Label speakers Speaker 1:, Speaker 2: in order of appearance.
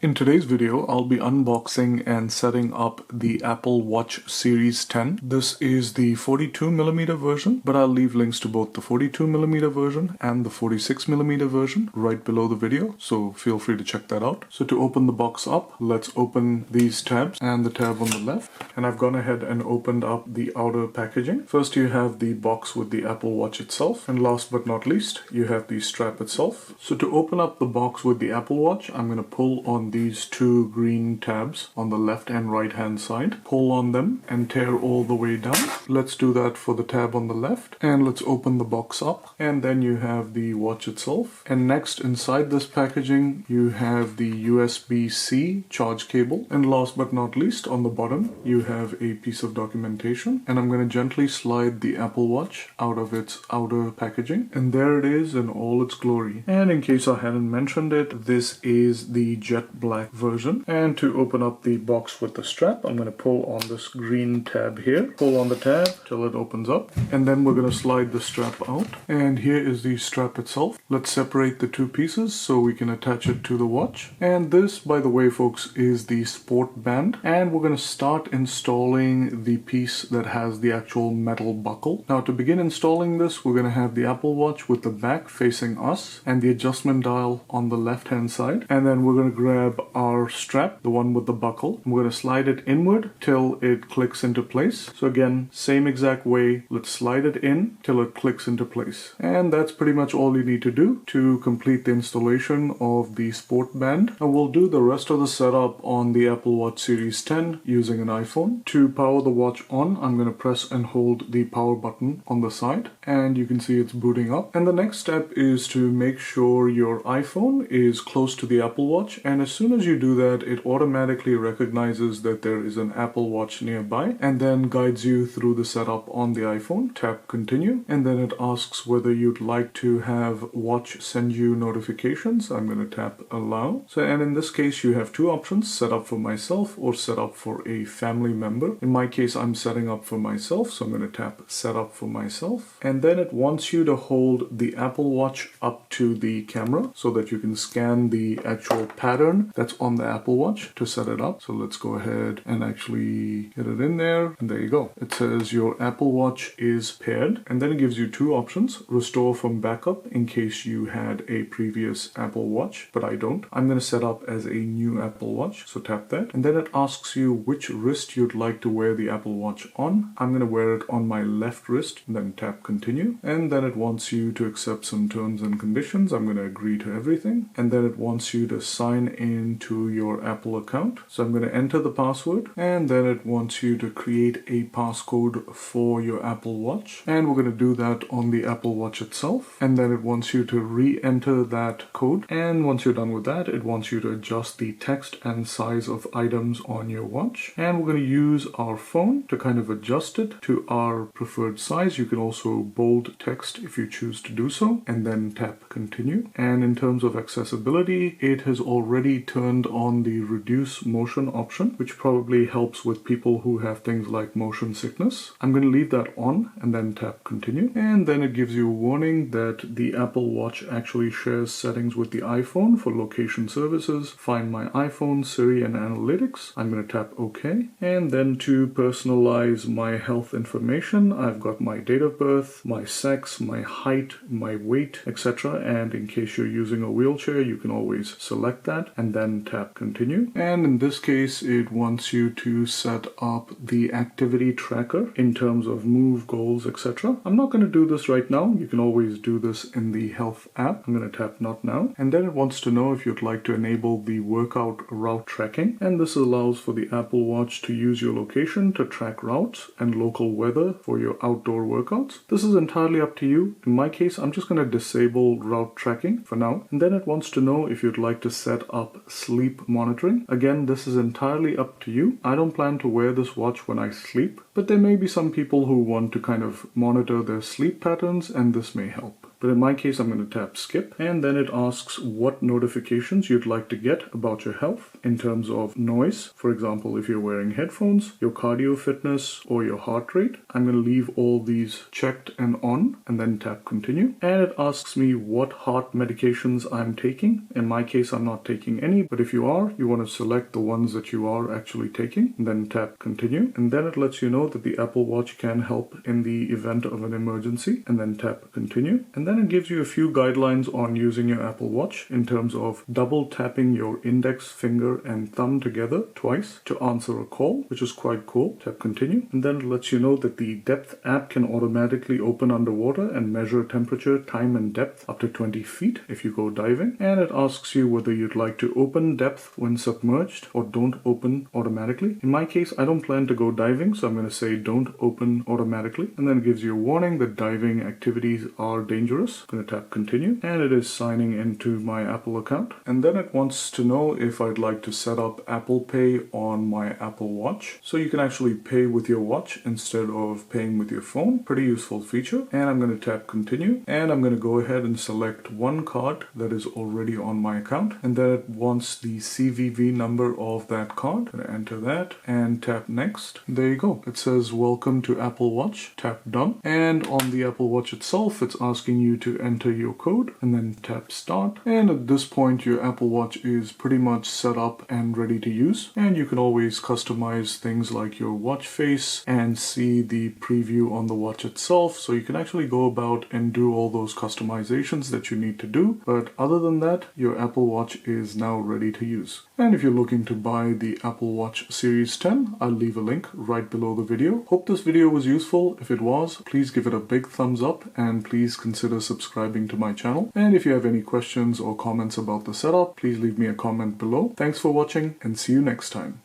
Speaker 1: In today's video, I'll be unboxing and setting up the Apple Watch Series 10. This is the 42mm version, but I'll leave links to both the 42mm version and the 46mm version right below the video, so feel free to check that out. So to open the box up, let's open these tabs and the tab on the left. And I've gone ahead and opened up the outer packaging. First you have the box with the Apple Watch itself, and last but not least, you have the strap itself. So to open up the box with the Apple Watch, I'm going to pull on these two green tabs on the left and right hand side. Pull on them and tear all the way down. Let's do that for the tab on the left, and let's open the box up, and then you have the watch itself. And next, inside this packaging, you have the USB-C charge cable, and last but not least, on the bottom you have a piece of documentation. And I'm going to gently slide the Apple Watch out of its outer packaging, and there it is in all its glory. And in case I hadn't mentioned it, this is the jet black version. And to open up the box with the strap, I'm going to pull on this green tab here. Pull on the tab till it opens up, and then we're going to slide the strap out. And here is the strap itself. Let's separate the two pieces so we can attach it to the watch. And this, by the way, folks, is the sport band. And we're going to start installing the piece that has the actual metal buckle. Now, to begin installing this, we're going to have the Apple Watch with the back facing us and the adjustment dial on the left hand side. And then we're going to grab our strap, the one with the buckle. We're going to slide it inward till it clicks into place. So again, same exact way, let's slide it in till it clicks into place. And that's pretty much all you need to do to complete the installation of the sport band. And we'll do the rest of the setup on the Apple Watch Series 10 using an iPhone. To power the watch on, I'm going to press and hold the power button on the side, and you can see it's booting up. And the next step is to make sure your iPhone is close to the Apple Watch, and as soon as you do that, it automatically recognizes that there is an Apple Watch nearby and then guides you through the setup on the iPhone. Tap continue, and then it asks whether you'd like to have watch send you notifications. I'm going to tap allow. So, and in this case you have two options: set up for myself or set up for a family member. In my case, I'm setting up for myself, so I'm going to tap set up for myself. And then it wants you to hold the Apple Watch up to the camera so that you can scan the actual pattern that's on the Apple Watch to set it up. So let's go ahead and actually get it in there, and there you go. It says your Apple Watch is paired, and then it gives you two options: restore from backup in case you had a previous Apple Watch, but I don't. I'm going to set up as a new Apple Watch, so tap that, and then it asks you which wrist you'd like to wear the Apple Watch on. I'm going to wear it on my left wrist, and then tap continue, and then it wants you to accept some terms and conditions. I'm going to agree to everything, and then it wants you to sign into your Apple account. So I'm going to enter the password, and then it wants you to create a passcode for your Apple Watch, and we're going to do that on the Apple Watch itself. And then it wants you to re-enter that code, and once you're done with that, it wants you to adjust the text and size of items on your watch. And we're going to use our phone to kind of adjust it to our preferred size. You can also bold text if you choose to do so, and then tap continue. And in terms of accessibility, it has already turned on the reduce motion option, which probably helps with people who have things like motion sickness. I'm going to leave that on and then tap continue. And then it gives you a warning that the Apple Watch actually shares settings with the iPhone for location services, Find My iPhone, Siri, and analytics. I'm going to tap OK. And then to personalize my health information, I've got my date of birth, my sex, my height, my weight, etc. And in case you're using a wheelchair, you can always select that and then tap continue. And in this case, it wants you to set up the activity tracker in terms of move, goals, etc. I'm not going to do this right now. You can always do this in the health app. I'm going to tap not now. And then it wants to know if you'd like to enable the workout route tracking. And this allows for the Apple Watch to use your location to track routes and local weather for your outdoor workouts. This is entirely up to you. In my case, I'm just going to disable route tracking for now. And then it wants to know if you'd like to set up sleep monitoring. Again, this is entirely up to you. I don't plan to wear this watch when I sleep, but there may be some people who want to kind of monitor their sleep patterns, and this may help. But in my case, I'm going to tap skip, and then it asks what notifications you'd like to get about your health in terms of noise. For example, if you're wearing headphones, your cardio fitness, or your heart rate. I'm going to leave all these checked and on, and then tap continue. And it asks me what heart medications I'm taking. In my case, I'm not taking any, but if you are, you want to select the ones that you are actually taking, and then tap continue. And then it lets you know that the Apple Watch can help in the event of an emergency, and then tap continue. And then it gives you a few guidelines on using your Apple Watch in terms of double tapping your index finger and thumb together twice to answer a call, which is quite cool. Tap continue. And then it lets you know that the depth app can automatically open underwater and measure temperature, time, and depth up to 20 feet if you go diving. And it asks you whether you'd like to open depth when submerged or don't open automatically. In my case, I don't plan to go diving, so I'm going to say don't open automatically. And then it gives you a warning that diving activities are dangerous. I'm going to tap continue. And it is signing into my Apple account. And then it wants to know if I'd like to set up Apple Pay on my Apple Watch. So you can actually pay with your watch instead of paying with your phone. Pretty useful feature. And I'm going to tap continue. And I'm going to go ahead and select one card that is already on my account. And then it wants the CVV number of that card. I'm going to enter that and tap next. There you go. It says welcome to Apple Watch. Tap done. And on the Apple Watch itself, it's asking you to enter your code and then tap start. And at this point, your Apple Watch is pretty much set up and ready to use. And you can always customize things like your watch face and see the preview on the watch itself. So you can actually go about and do all those customizations that you need to do. But other than that, your Apple Watch is now ready to use. And if you're looking to buy the Apple Watch Series 10, I'll leave a link right below the video. Hope this video was useful. If it was, please give it a big thumbs up and please consider subscribing to my channel. And if you have any questions or comments about the setup, please leave me a comment below. Thanks for watching and see you next time.